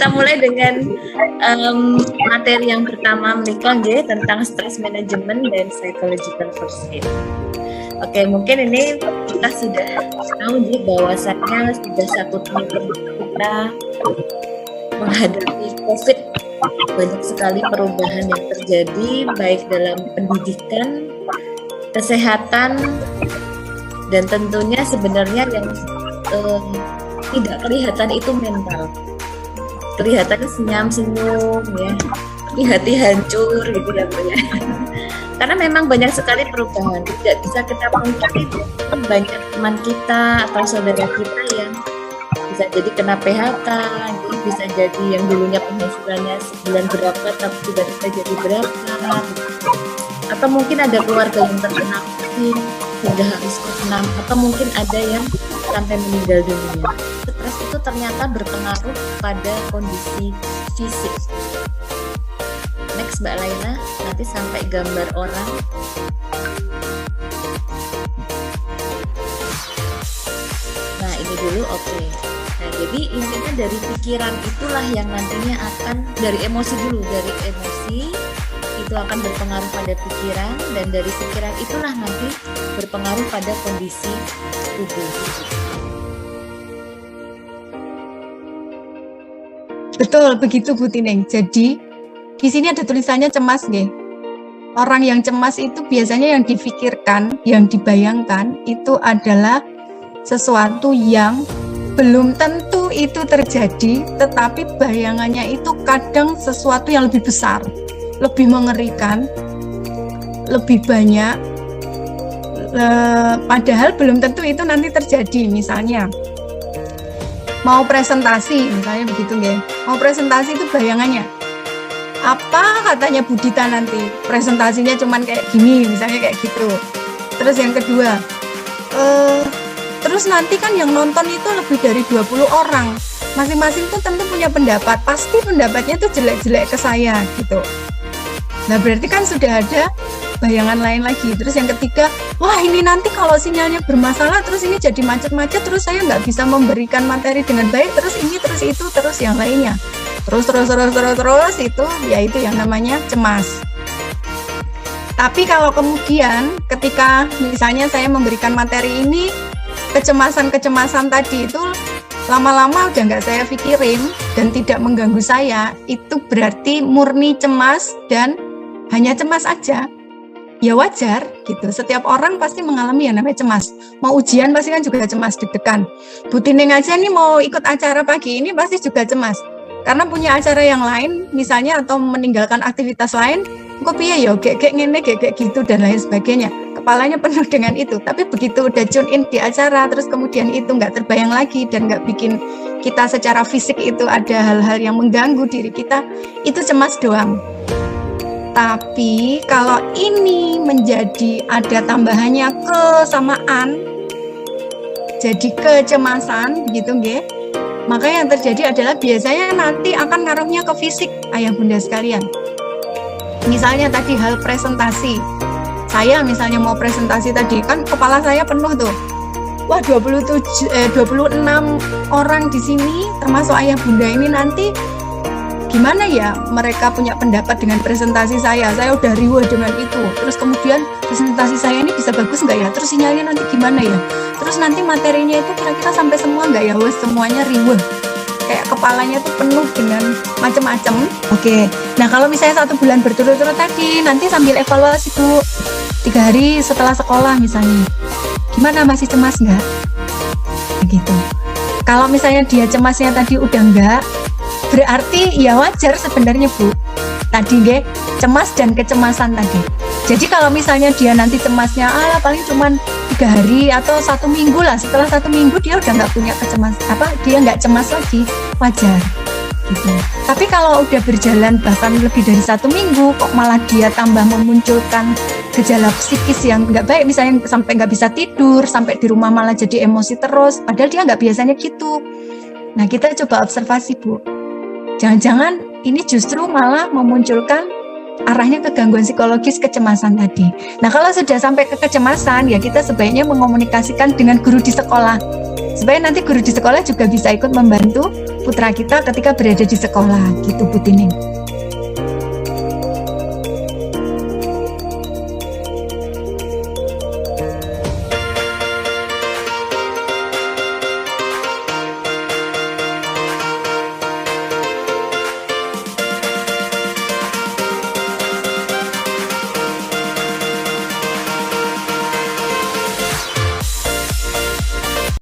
kita mulai dengan materi yang pertama menikah tentang stress management dan psychological first aid. Oke, mungkin ini kita sudah tahu bahwasannya sudah 1 tahun kita menghadapi COVID, banyak sekali perubahan yang terjadi baik dalam pendidikan, kesehatan, dan tentunya sebenarnya yang tidak kelihatan itu mental. Kelihatannya senyum-senyum ya, tapi hati hancur gitu ya Bu ya. Karena memang banyak sekali perubahan, tidak bisa kita pungkiri banyak teman kita atau saudara kita yang bisa jadi kena PHK, bisa jadi yang dulunya penghasilannya sebulan berapa tapi tiba-tiba jadi berapa, atau mungkin ada keluarga yang terkena COVID sehingga harus kena, atau mungkin ada yang sampai meninggal dunia. Stres itu ternyata berpengaruh pada kondisi fisik. Next Mbak Laila, nanti sampai gambar orang. Nah ini dulu, oke. Nah jadi intinya dari pikiran itulah yang nantinya akan, dari emosi dulu, dari emosi itu akan berpengaruh pada pikiran, dan dari pikiran itulah nanti berpengaruh pada kondisi tubuh. Betul begitu Bu Tineng. Jadi di sini ada tulisannya cemas nggih. Orang yang cemas itu biasanya yang difikirkan, yang dibayangkan itu adalah sesuatu yang belum tentu itu terjadi, tetapi bayangannya itu kadang sesuatu yang lebih besar, lebih mengerikan, lebih banyak, padahal belum tentu itu nanti terjadi. Misalnya mau presentasi, misalnya begitu nggih. Mau presentasi itu bayangannya apa katanya Bu Dita nanti presentasinya cuman kayak gini, misalnya kayak gitu. Terus yang kedua, terus nanti kan yang nonton itu lebih dari 20 orang, masing-masing tuh tentu punya pendapat, pasti pendapatnya tuh jelek-jelek ke saya gitu. Nah berarti kan sudah ada bayangan lain lagi. Terus yang ketiga, wah ini nanti kalau sinyalnya bermasalah, terus ini jadi macet-macet, terus saya nggak bisa memberikan materi dengan baik, terus ini, terus itu, terus yang lainnya. Terus itu yaitu yang namanya cemas. Tapi kalau kemudian ketika misalnya saya memberikan materi ini, kecemasan tadi itu lama-lama udah nggak saya pikirin dan tidak mengganggu saya, itu berarti murni cemas dan hanya cemas aja. Ya wajar gitu, setiap orang pasti mengalami yang namanya cemas. Mau ujian pasti kan juga cemas, deg-degan. Bu Tineng aja nih mau ikut acara pagi ini pasti juga cemas, karena punya acara yang lain misalnya, atau meninggalkan aktivitas lain, kok piye ya kayak ngene kayak gitu dan lain sebagainya. Kepalanya penuh dengan itu. Tapi begitu udah tune in di acara, terus kemudian itu nggak terbayang lagi dan nggak bikin kita secara fisik itu ada hal-hal yang mengganggu diri kita, itu cemas doang. Tapi kalau ini menjadi ada tambahannya kesamaan, jadi kecemasan begitu nggih, maka yang terjadi adalah biasanya nanti akan ngaruhnya ke fisik ayah bunda sekalian. Misalnya tadi hal presentasi, saya misalnya mau presentasi tadi kan kepala saya penuh tuh, wah 26 orang di sini termasuk ayah bunda ini nanti gimana ya mereka punya pendapat dengan presentasi saya udah riweh dengan itu, terus kemudian presentasi saya ini bisa bagus nggak ya, terus sinyalnya nanti gimana ya, terus nanti materinya itu kira-kira sampai semua nggak ya, wes semuanya riweh, kayak kepalanya tuh penuh dengan macam-macam. Oke, nah kalau misalnya 1 bulan berturut-turut tadi, nanti sambil evaluasi Bu, 3 hari setelah sekolah misalnya, gimana, masih cemas nggak? Begitu. Kalau misalnya dia cemasnya tadi udah enggak, berarti ya wajar sebenarnya Bu. Tadi nggih, cemas dan kecemasan tadi. Jadi kalau misalnya dia nanti cemasnya paling cuman 3 hari atau 1 minggu lah, setelah 1 minggu dia udah nggak punya dia nggak cemas lagi, wajar gitu. Tapi kalau udah berjalan bahkan lebih dari 1 minggu kok malah dia tambah memunculkan gejala psikis yang nggak baik, misalnya sampai nggak bisa tidur, sampai di rumah malah jadi emosi terus, padahal dia nggak biasanya gitu. Nah kita coba observasi Bu, jangan-jangan ini justru malah memunculkan arahnya ke gangguan psikologis, kecemasan tadi. Nah kalau sudah sampai ke kecemasan, ya kita sebaiknya mengomunikasikan dengan guru di sekolah, supaya nanti guru di sekolah juga bisa ikut membantu putra kita ketika berada di sekolah gitu Bu Tining.